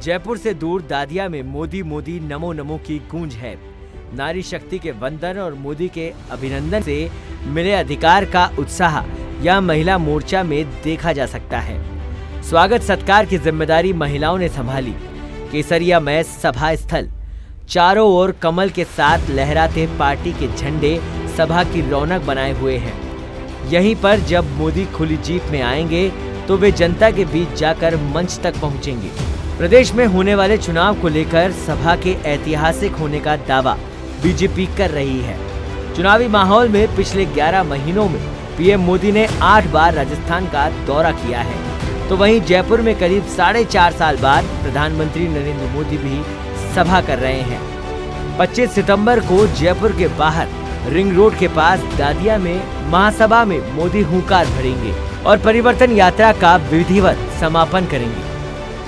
जयपुर से दूर दादिया में मोदी मोदी नमो नमो की गूंज है। नारी शक्ति के वंदन और मोदी के अभिनंदन से मिले अधिकार का उत्साह यह महिला मोर्चा में देखा जा सकता है। स्वागत सत्कार की जिम्मेदारी महिलाओं ने संभाली। केसरिया में सभा स्थल, चारों ओर कमल के साथ लहराते पार्टी के झंडे सभा की रौनक बनाए हुए हैं। यहीं पर जब मोदी खुली जीप में आएंगे तो वे जनता के बीच जाकर मंच तक पहुंचेंगे। प्रदेश में होने वाले चुनाव को लेकर सभा के ऐतिहासिक होने का दावा बीजेपी कर रही है। चुनावी माहौल में पिछले 11 महीनों में पीएम मोदी ने 8 बार राजस्थान का दौरा किया है, तो वहीं जयपुर में करीब 4.5 साल बाद प्रधानमंत्री नरेंद्र मोदी भी सभा कर रहे हैं। 25 सितंबर को जयपुर के बाहर रिंग रोड के पास दादिया में महासभा में मोदी हुंकार भरेंगे और परिवर्तन यात्रा का विधिवत समापन करेंगे।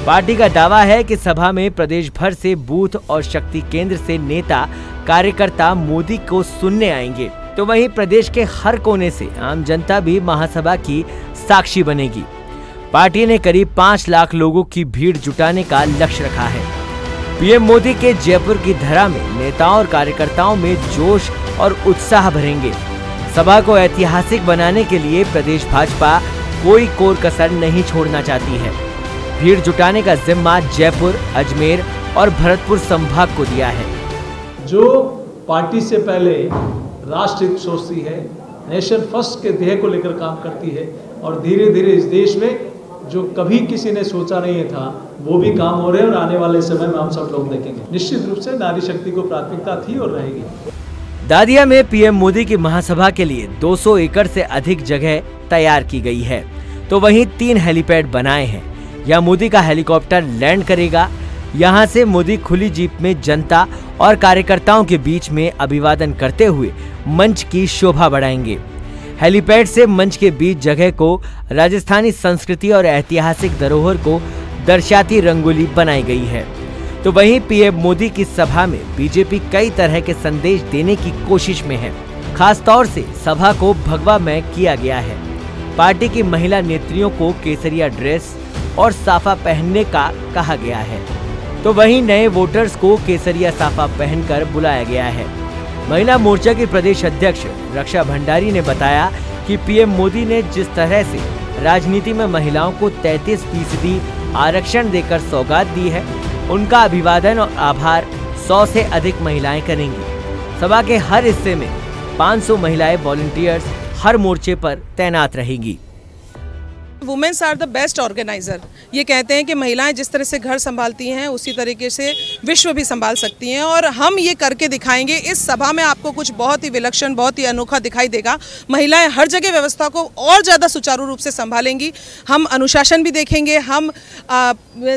पार्टी का दावा है कि सभा में प्रदेश भर से बूथ और शक्ति केंद्र से नेता कार्यकर्ता मोदी को सुनने आएंगे, तो वहीं प्रदेश के हर कोने से आम जनता भी महासभा की साक्षी बनेगी। पार्टी ने करीब 5 लाख लोगों की भीड़ जुटाने का लक्ष्य रखा है। पीएम मोदी के जयपुर की धरा में नेताओं और कार्यकर्ताओं में जोश और उत्साह भरेंगे। सभा को ऐतिहासिक बनाने के लिए प्रदेश भाजपा कोई कोर कसर नहीं छोड़ना चाहती है। भीड़ जुटाने का जिम्मा जयपुर, अजमेर और भरतपुर संभाग को दिया है। जो पार्टी से पहले राष्ट्र हित सोचती है, नेशन फर्स्ट के ध्येय को लेकर काम करती है और धीरे धीरे इस देश में जो कभी किसी ने सोचा नहीं था वो भी काम हो रहे हैं और आने वाले समय में हम सब लोग देखेंगे। निश्चित रूप से नारी शक्ति को प्राथमिकता थी और रहेगी। दादिया में पीएम मोदी की महासभा के लिए 200 एकड़ से अधिक जगह तैयार की गई है, तो वहीं 3 हेलीपैड बनाए हैं। यह मोदी का हेलीकॉप्टर लैंड करेगा। यहां से मोदी खुली जीप में जनता और कार्यकर्ताओं के बीच में अभिवादन करते हुए मंच की शोभा बढ़ाएंगे। हेलीपैड से मंच के बीच जगह को राजस्थानी संस्कृति और ऐतिहासिक धरोहर को दर्शाती रंगोली बनाई गई है। तो वहीं पीएम मोदी की सभा में बीजेपी कई तरह के संदेश देने की कोशिश में है। खास तौर से सभा को भगवामय किया गया है। पार्टी की महिला नेत्रियों को केसरिया ड्रेस और साफा पहनने का कहा गया है, तो वहीं नए वोटर्स को केसरिया साफा पहनकर बुलाया गया है। महिला मोर्चा की प्रदेश अध्यक्ष रक्षा भंडारी ने बताया कि पीएम मोदी ने जिस तरह से राजनीति में महिलाओं को 33% आरक्षण देकर सौगात दी है, उनका अभिवादन और आभार 100 से अधिक महिलाएं करेंगी। सभा के हर हिस्से में 500 महिलाएं वॉलंटियर्स हर मोर्चे पर तैनात रहेंगी। Womens are the best organiser. ये कहते हैं कि महिलाएं जिस तरह से घर संभालती हैं उसी तरीके से विश्व भी संभाल सकती हैं, और हम ये करके दिखाएंगे। इस सभा में आपको कुछ बहुत ही विलक्षण, बहुत ही अनोखा दिखाई देगा। महिलाएं हर जगह व्यवस्था को और ज़्यादा सुचारू रूप से संभालेंगी। हम अनुशासन भी देखेंगे, हम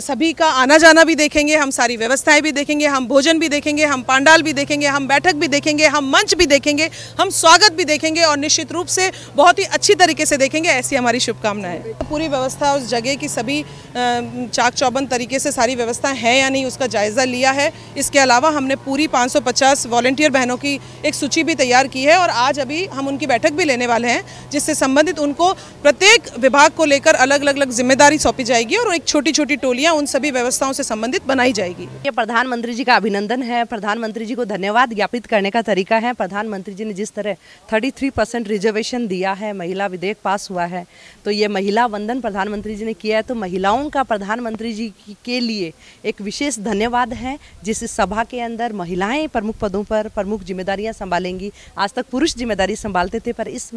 सभी का आना जाना भी देखेंगे, हम सारी व्यवस्थाएं भी देखेंगे, हम भोजन भी देखेंगे, हम पांडाल भी देखेंगे, हम बैठक भी देखेंगे, हम मंच भी देखेंगे, हम स्वागत भी देखेंगे और निश्चित रूप से बहुत ही अच्छी तरीके से देखेंगे। ऐसी हमारी शुभकामनाएं है। पूरी व्यवस्था, उस जगह की सभी चाक चौबंद तरीके से सारी व्यवस्था है या नहीं उसका जायजा लिया है। इसके अलावा हमने पूरी 550 वॉलंटियर बहनों की एक सूची भी तैयार की है और आज अभी हम उनकी बैठक भी लेने वाले हैं, जिससे संबंधित उनको प्रत्येक विभाग को लेकर अलग अलग जिम्मेदारी सौंपी जाएगी और एक छोटी छोटी टोलियां उन सभी व्यवस्थाओं से संबंधित बनाई जाएगी। ये प्रधानमंत्री जी का अभिनंदन है। प्रधानमंत्री जी को धन्यवाद ज्ञापित करने का तरीका है। प्रधानमंत्री जी ने जिस तरह 33% रिजर्वेशन दिया है, महिला विधेयक पास हुआ है, तो ये महिला वंदन प्रधानमंत्री जी ने किया है, तो महिलाओं का प्रधानमंत्री जी के लिए एक विशेष धन्यवाद है। जिस सभा के अंदर महिलाएं प्रमुख पदों पर प्रमुख जिम्मेदारियां संभालेंगी। आज तक पुरुष जिम्मेदारी संभालते थे, पर इस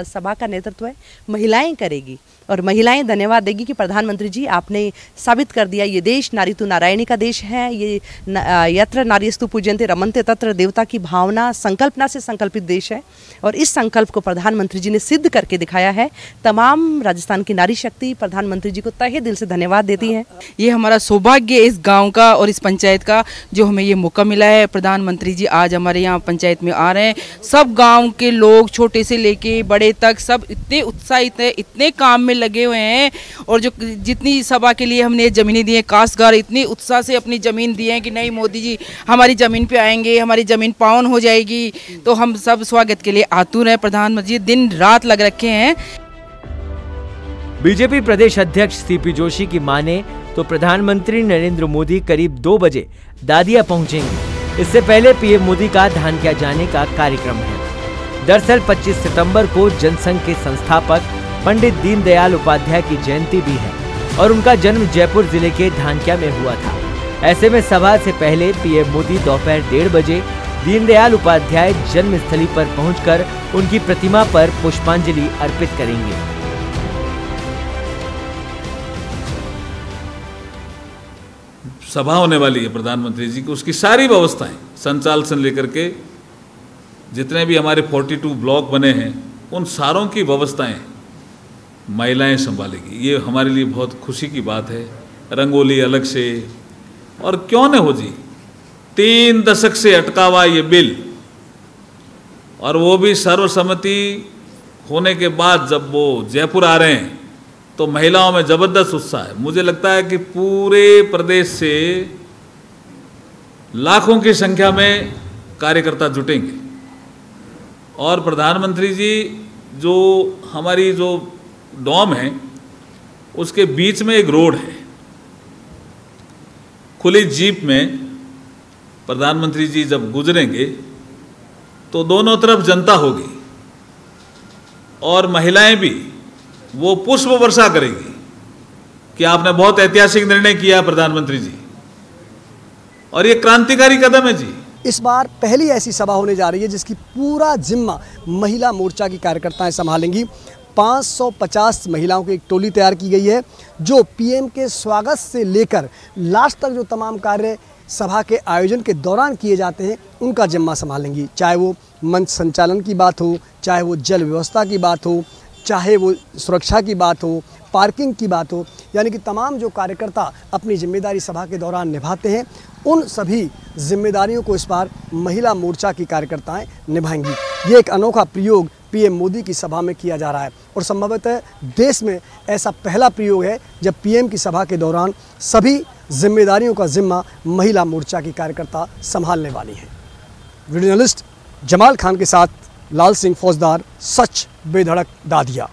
सभा का नेतृत्व महिलाएं करेगी और महिलाएं धन्यवाद देगी कि प्रधानमंत्री जी आपने साबित कर दिया ये देश नारी तु नारायणी का देश है। ये यत्र नारीस्तु पूज्यन्ते रमन्ते तत्र देवता की भावना, संकल्पना से संकल्पित देश है और इस संकल्प को प्रधानमंत्री जी ने सिद्ध करके दिखाया है। तमाम राजस्थान की नारी शक्ति प्रधानमंत्री जी को तहे दिल से धन्यवाद देती है। ये हमारा सौभाग्य है इस गांव का और इस पंचायत का, जो हमें ये मौका मिला है। प्रधानमंत्री जी आज हमारे यहाँ पंचायत में आ रहे हैं। सब गांव के लोग छोटे से लेके बड़े तक सब इतने उत्साहित है, इतने काम में लगे हुए हैं। और जो जितनी सभा के लिए हमने ज़मीनें दी हैं, काश्तकार इतनी उत्साह से अपनी ज़मीन दी है कि नहीं मोदी जी हमारी ज़मीन पे आएंगे, हमारी ज़मीन पावन हो जाएगी। तो हम सब स्वागत के लिए आतुर हैं। प्रधानमंत्री जी दिन रात लग रखे हैं। बीजेपी प्रदेश अध्यक्ष सीपी जोशी की माने तो प्रधानमंत्री नरेंद्र मोदी करीब 2 बजे दादिया पहुंचेंगे। इससे पहले पीएम मोदी का धानक्या जाने का कार्यक्रम है। दरअसल 25 सितंबर को जनसंघ के संस्थापक पंडित दीनदयाल उपाध्याय की जयंती भी है और उनका जन्म जयपुर जिले के धानक्या में हुआ था। ऐसे में सभा से पहले पीएम मोदी दोपहर 1:30 बजे दीनदयाल उपाध्याय जन्मस्थली पर पहुंचकर उनकी प्रतिमा पर पुष्पांजलि अर्पित करेंगे। सभा होने वाली है प्रधानमंत्री जी की, उसकी सारी व्यवस्थाएं संचालन से लेकर के जितने भी हमारे 42 ब्लॉक बने हैं उन सारों की व्यवस्थाएं महिलाएं संभालेगी। ये हमारे लिए बहुत खुशी की बात है। रंगोली अलग से, और क्यों न हो जी, 3 दशक से अटका हुआ ये बिल, और वो भी सर्वसम्मति होने के बाद जब वो जयपुर आ रहे हैं तो महिलाओं में जबरदस्त उत्साह है। मुझे लगता है कि पूरे प्रदेश से लाखों की संख्या में कार्यकर्ता जुटेंगे। और प्रधानमंत्री जी जो हमारी जो डोम है उसके बीच में एक रोड है, खुली जीप में प्रधानमंत्री जी जब गुजरेंगे तो दोनों तरफ जनता होगी और महिलाएं भी वो पुष्प वर्षा करेगी कि आपने बहुत ऐतिहासिक निर्णय किया प्रधानमंत्री जी, और ये क्रांतिकारी कदम है जी। इस बार पहली ऐसी सभा होने जा रही है जिसकी पूरा जिम्मा महिला मोर्चा की कार्यकर्ताएं संभालेंगी। 550 महिलाओं की एक टोली तैयार की गई है जो पीएम के स्वागत से लेकर लास्ट तक जो तमाम कार्य सभा के आयोजन के दौरान किए जाते हैं उनका जिम्मा संभालेंगी। चाहे वो मंच संचालन की बात हो, चाहे वो जल व्यवस्था की बात हो, चाहे वो सुरक्षा की बात हो, पार्किंग की बात हो, यानी कि तमाम जो कार्यकर्ता अपनी जिम्मेदारी सभा के दौरान निभाते हैं उन सभी जिम्मेदारियों को इस बार महिला मोर्चा की कार्यकर्ताएं निभाएंगी। ये एक अनोखा प्रयोग पीएम मोदी की सभा में किया जा रहा है और संभवतः देश में ऐसा पहला प्रयोग है जब पीएम की सभा के दौरान सभी जिम्मेदारियों का जिम्मा महिला मोर्चा की कार्यकर्ता संभालने वाली हैं। वीडियो जर्नलिस्ट जमाल खान के साथ लाल सिंह फौजदार, सच बेधड़क दादिया।